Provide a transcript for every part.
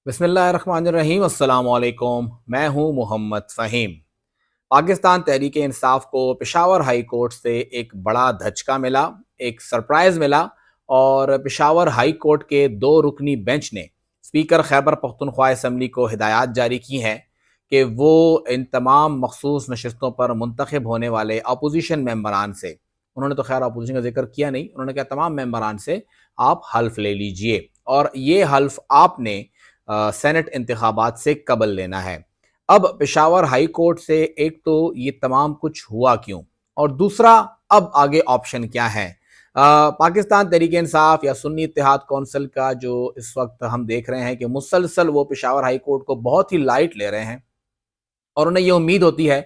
बिस्मिल्लाहिर्रहमानिर्रहीम अस्सलाम वालेकुम। मैं हूं मोहम्मद फ़हीम। पाकिस्तान तहरीक इंसाफ को पेशावर हाई कोर्ट से एक बड़ा धचका मिला, एक सरप्राइज़ मिला और पेशावर हाई कोर्ट के 2 रुकनी बेंच ने स्पीकर खैबर पख्तूनख्वा असम्बली को हिदायत जारी की हैं कि वो इन तमाम मखसूस नशस्तों पर मुंतखब होने वाले अपोजिशन मेंबरान से, उन्होंने तो खैर अपोजिशन का जिक्र किया नहीं, उन्होंने कहा तमाम मेंबरान से आप हल्फ ले लीजिए और ये हल्फ आपने सेनेट इंतखाबात से कबल लेना है। अब पेशावर हाई कोर्ट से एक तो ये तमाम कुछ हुआ क्यों, और दूसरा अब आगे ऑप्शन क्या है। पाकिस्तान तहरीक इंसाफ या सुन्नी इत्तेहाद कौंसिल का जो इस वक्त हम देख रहे हैं कि मुसलसल वो पेशावर हाई कोर्ट को बहुत ही लाइट ले रहे हैं और उन्हें ये उम्मीद होती है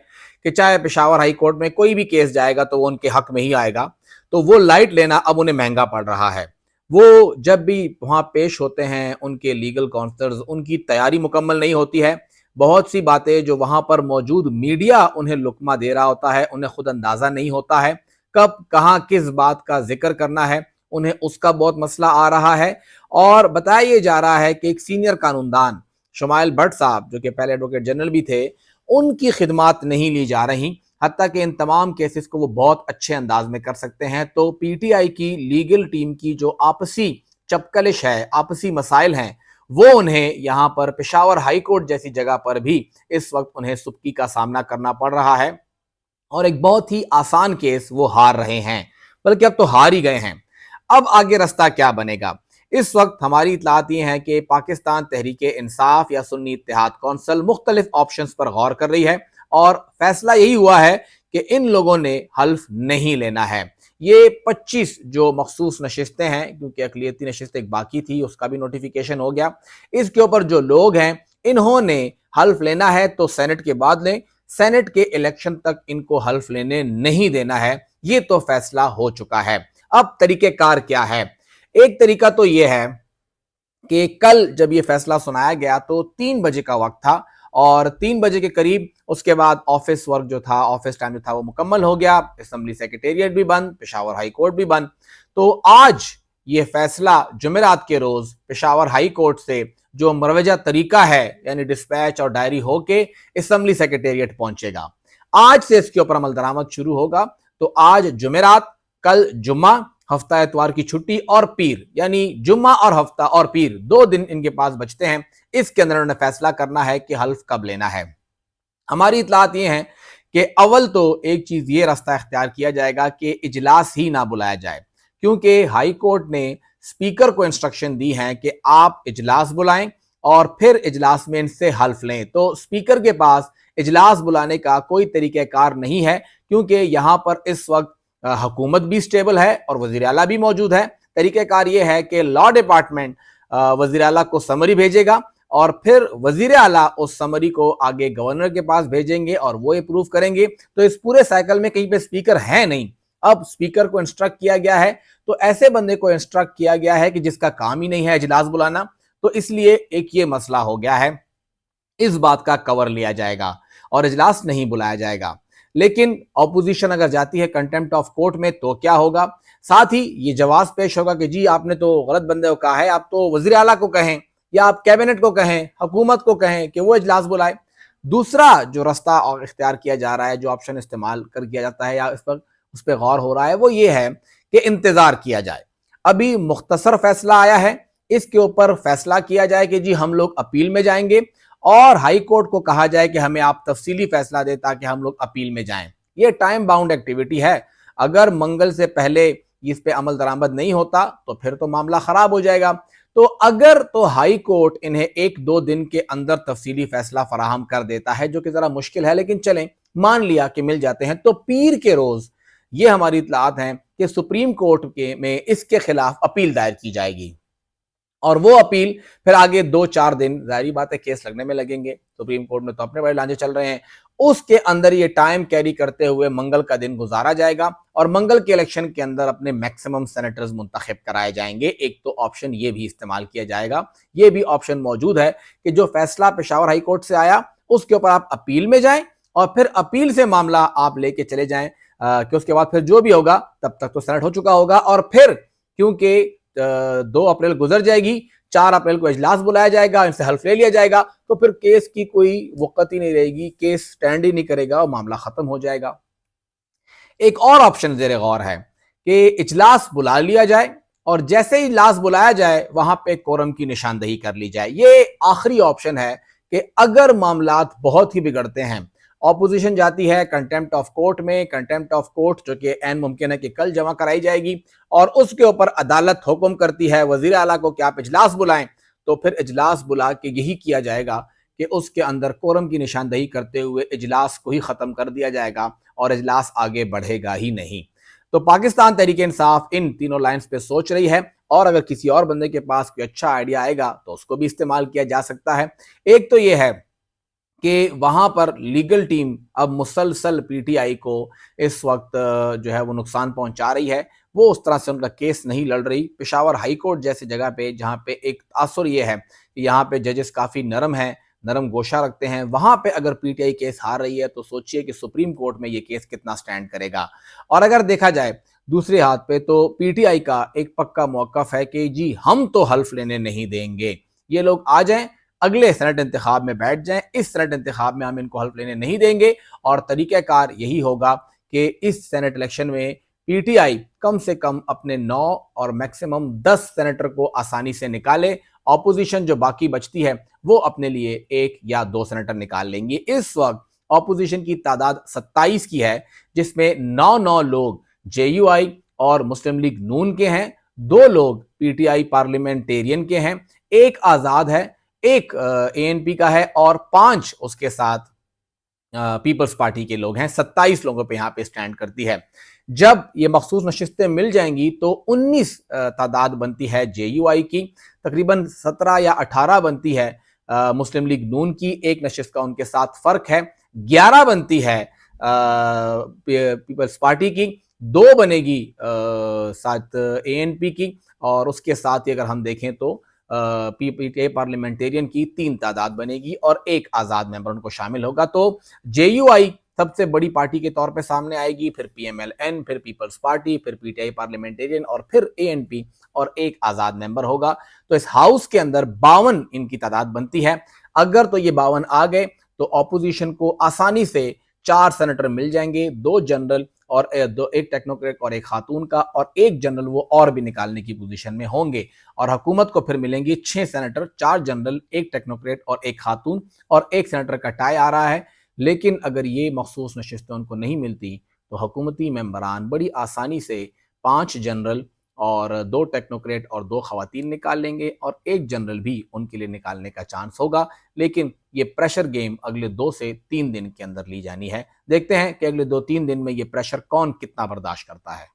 कि चाहे पेशावर हाई कोर्ट में कोई भी केस जाएगा तो वो उनके हक में ही आएगा, तो वो लाइट लेना अब उन्हें महंगा पड़ रहा है। वो जब भी वहाँ पेश होते हैं उनके लीगल काउंसलर्स, उनकी तैयारी मुकम्मल नहीं होती है। बहुत सी बातें जो वहाँ पर मौजूद मीडिया उन्हें लुकमा दे रहा होता है, उन्हें खुद अंदाज़ा नहीं होता है कब कहाँ किस बात का जिक्र करना है, उन्हें उसका बहुत मसला आ रहा है। और बताया ये जा रहा है कि एक सीनियर कानूनदान शुमाइल भट्ट साहब, जो कि पहले एडवोकेट जनरल भी थे, उनकी खिदमात नहीं ली जा रही, हत्ता कि इन तमाम केसेस को वो बहुत अच्छे अंदाज में कर सकते हैं। तो पीटीआई की लीगल टीम की जो आपसी चपकलिश है, आपसी मसाइल हैं, वो उन्हें यहाँ पर पेशावर हाई कोर्ट जैसी जगह पर भी इस वक्त उन्हें सुबकी का सामना करना पड़ रहा है और एक बहुत ही आसान केस वो हार रहे हैं, बल्कि अब तो हार ही गए हैं। अब आगे रास्ता क्या बनेगा। इस वक्त हमारी इतलात ये हैं कि पाकिस्तान तहरीक इंसाफ या सुन्नी इत्तेहाद कौंसिल मुख्तलिफ ऑप्शंस पर गौर कर रही है और फैसला यही हुआ है कि इन लोगों ने हल्फ नहीं लेना है। ये 25 जो मखसूस नशिस्तें हैं, क्योंकि अकलियती नशिस्त एक बाकी थी, उसका भी नोटिफिकेशन हो गया, इसके ऊपर जो लोग हैं इन्होंने हल्फ लेना है तो सेनेट के बाद लें, सेनेट के इलेक्शन तक इनको हल्फ लेने नहीं देना है। ये तो फैसला हो चुका है। अब तरीकेकार क्या है। एक तरीका तो यह है कि कल जब ये फैसला सुनाया गया तो 3 बजे का वक्त था और 3 बजे के करीब उसके बाद ऑफिस वर्क जो था, ऑफिस टाइम जो था वो मुकम्मल हो गया। असेंबली सेक्रेटेरिएट भी बंद, पेशावर हाई कोर्ट भी बंद। तो आज ये फैसला जुमेरात के रोज पेशावर हाई कोर्ट से जो मरवजा तरीका है, यानी डिस्पैच और डायरी होके असेंबली सेक्रेटेरिएट पहुंचेगा। आज से इसके ऊपर अमल दरामद शुरू होगा। तो आज जुमेरात, कल जुम्मा, हफ्ता एतवार की छुट्टी और पीर, यानी जुम्मा और हफ्ता और पीर 2 दिन इनके पास बचते हैं। इसके अंदर उन्होंने फैसला करना है कि हल्फ कब लेना है। हमारी इतलात ये हैं कि अव्वल तो एक चीज ये रास्ता इख्तियार किया जाएगा कि इजलास ही ना बुलाया जाए, क्योंकि हाई कोर्ट ने स्पीकर को इंस्ट्रक्शन दी है कि आप इजलास बुलाएं और फिर इजलास में इनसे हल्फ लें। तो स्पीकर के पास इजलास बुलाने का कोई तरीक़ेकार नहीं है, क्योंकि यहाँ पर इस वक्त हुकूमत भी स्टेबल है और वज़ीर आला भी मौजूद है। तरीक़ेकार ये है कि लॉ डिपार्टमेंट वज़ीर आला को समरी भेजेगा और फिर वज़ीर आला उस समरी को आगे गवर्नर के पास भेजेंगे और वो अप्रूव करेंगे। तो इस पूरे साइकिल में कहीं पे स्पीकर है नहीं। अब स्पीकर को इंस्ट्रक्ट किया गया है, तो ऐसे बंदे को इंस्ट्रक्ट किया गया है कि जिसका काम ही नहीं है इजलास बुलाना। तो इसलिए एक ये मसला हो गया है, इस बात का कवर लिया जाएगा और इजलास नहीं बुलाया जाएगा। लेकिन ऑपोजिशन अगर जाती है कंटेम्प्ट ऑफ कोर्ट में तो क्या होगा। साथ ही ये जवाब पेश होगा कि जी आपने तो गलत बंदे को कहा है, आप तो वज़ीर आला को कहें या आप कैबिनेट को कहें, हुकूमत को कहें कि वो इजलास बुलाए। दूसरा जो रास्ता और इख्तियार किया जा रहा है, जो ऑप्शन इस्तेमाल कर किया जाता है या उस पर गौर हो रहा है, वो ये है कि इंतजार किया जाए। अभी मुख्तसर फैसला आया है, इसके ऊपर फैसला किया जाए कि जी हम लोग अपील में जाएंगे और हाई कोर्ट को कहा जाए कि हमें आप तफसीली फैसला दें ताकि हम लोग अपील में जाएं। ये टाइम बाउंड एक्टिविटी है। अगर मंगल से पहले इस पे अमल दरामद नहीं होता तो फिर तो मामला खराब हो जाएगा। तो अगर तो हाई कोर्ट इन्हें 1-2 दिन के अंदर तफसीली फैसला फराहम कर देता है, जो कि जरा मुश्किल है, लेकिन चलें मान लिया कि मिल जाते हैं, तो पीर के रोज ये हमारी इतलात हैं कि सुप्रीम कोर्ट के में इसके खिलाफ अपील दायर की जाएगी और वो अपील फिर आगे 2-4 दिन, जाहिर बात है केस लगने में लगेंगे, सुप्रीम कोर्ट में तो अपने बड़े लांझे चल रहे हैं, उसके अंदर ये टाइम कैरी करते हुए मंगल का दिन गुजारा जाएगा और मंगल के इलेक्शन के अंदर अपने मैक्सिमम सेनेटर्स मुंतखब कराए जाएंगे। एक तो ऑप्शन ये भी इस्तेमाल किया जाएगा। ये भी ऑप्शन मौजूद है कि जो फैसला पेशावर हाई कोर्ट से आया उसके ऊपर आप अपील में जाएं और फिर अपील से मामला आप लेके चले जाएं कि उसके बाद फिर जो भी होगा तब तक तो सेनेट हो चुका होगा और फिर क्योंकि 2 अप्रैल गुजर जाएगी, 4 अप्रैल को इजलास बुलाया जाएगा, इनसे हल्फ ले लिया जाएगा, तो फिर केस की कोई वक़्त ही नहीं रहेगी, केस स्टैंड ही नहीं करेगा और मामला खत्म हो जाएगा। एक और ऑप्शन ज़ेर गौर है कि इजलास बुला लिया जाए और जैसे ही इजलास बुलाया जाए वहां पे कोरम की निशानदही कर ली जाए। ये आखिरी ऑप्शन है कि अगर मामलात बहुत ही बिगड़ते हैं, ऑपोजिशन जाती है कंटेम्प्ट ऑफ कोर्ट में, कंटेम्प्ट ऑफ कोर्ट जो कि ऐन मुमकिन है कि कल जमा कराई जाएगी और उसके ऊपर अदालत हुक्म करती है वजीर आला को कि आप इजलास बुलाएं, तो फिर इजलास बुला के यही किया जाएगा कि उसके अंदर कोरम की निशानदही करते हुए इजलास को ही खत्म कर दिया जाएगा और इजलास आगे बढ़ेगा ही नहीं। तो पाकिस्तान तहरीक इंसाफ इन तीनों लाइंस पे सोच रही है और अगर किसी और बंदे के पास कोई अच्छा आइडिया आएगा तो उसको भी इस्तेमाल किया जा सकता है। एक तो ये है कि वहां पर लीगल टीम अब मुसलसल पीटीआई को इस वक्त जो है वो नुकसान पहुंचा रही है, वो उस तरह से उनका केस नहीं लड़ रही। पेशावर हाई कोर्ट जैसी जगह पे जहां पे एक तासुर ये है कि यहाँ पे जजेस काफी नरम हैं, नरम गोशा रखते हैं, वहां पे अगर पीटीआई केस हार रही है तो सोचिए कि सुप्रीम कोर्ट में ये केस कितना स्टैंड करेगा। और अगर देखा जाए दूसरे हाथ पे तो पीटीआई का एक पक्का मौकफ है कि जी हम तो हल्फ लेने नहीं देंगे, ये लोग आ जाएं, अगले सेनेट इंतखाब में बैठ जाएं, इस सेनेट इंतखाब में हम इनको हल्फ लेने नहीं देंगे और तरीक़ाकार यही होगा कि इस सेनेट इलेक्शन में पीटीआई कम से कम अपने 9 और मैक्सिमम 10 सेनेटर को आसानी से निकाले, ऑपोजिशन जो बाकी बचती है वो अपने लिए 1 या 2 सेनेटर निकाल लेंगी। इस वक्त ऑपोजिशन की तादाद 27 की है, जिसमें 9 लोग जेयूआई और मुस्लिम लीग नून के हैं, 2 लोग पीटीआई पार्लियामेंटेरियन के हैं, 1 आजाद है, 1 एएनपी का है और 5 उसके साथ पीपल्स पार्टी के लोग हैं। 27 लोगों पे यहाँ पे स्टैंड करती है। जब ये मखसूस नशिस्तें मिल जाएंगी तो 19 तादाद बनती है जेयूआई की, तकरीबन 17 या 18 बनती है मुस्लिम लीग नून की, 1 नशिस्त का उनके साथ फर्क है, 11 बनती है पीपल्स पार्टी की, 2 बनेगी साथ एएनपी की और उसके साथ ही अगर हम देखें तो पीटीआई पार्लियामेंटेरियन की 3 तादाद बनेगी और 1 आजाद मेंबर उनको शामिल होगा। तो जेयूआई सबसे बड़ी पार्टी के तौर पे सामने आएगी, फिर पीएमएलएन, फिर पीपल्स पार्टी, फिर पीटीआई पार्लियामेंटेरियन और फिर एएनपी और 1 आजाद मेंबर होगा। तो इस हाउस के अंदर 52 इनकी तादाद बनती है। अगर तो ये 52 आ गए तो ऑपोजिशन को आसानी से 4 सेनेटर मिल जाएंगे, 2 जनरल और 1 टेक्नोक्रेट और 1 खातून का और 1 जनरल वो और भी निकालने की पोजीशन में होंगे और हुकूमत को फिर मिलेंगी 6 सेनेटर, 4 जनरल, 1 टेक्नोक्रेट और 1 खातून और 1 सेनेटर का टाई आ रहा है। लेकिन अगर ये मखसूस नशिस्तें उनको नहीं मिलती तो हुकूमती मेंबरान बड़ी आसानी से 5 जनरल और 2 टेक्नोक्रेट और 2 खवातीन निकाल लेंगे और 1 जनरल भी उनके लिए निकालने का चांस होगा। लेकिन ये प्रेशर गेम अगले 2 से 3 दिन के अंदर ली जानी है। देखते हैं कि अगले 2-3 दिन में ये प्रेशर कौन कितना बर्दाश्त करता है।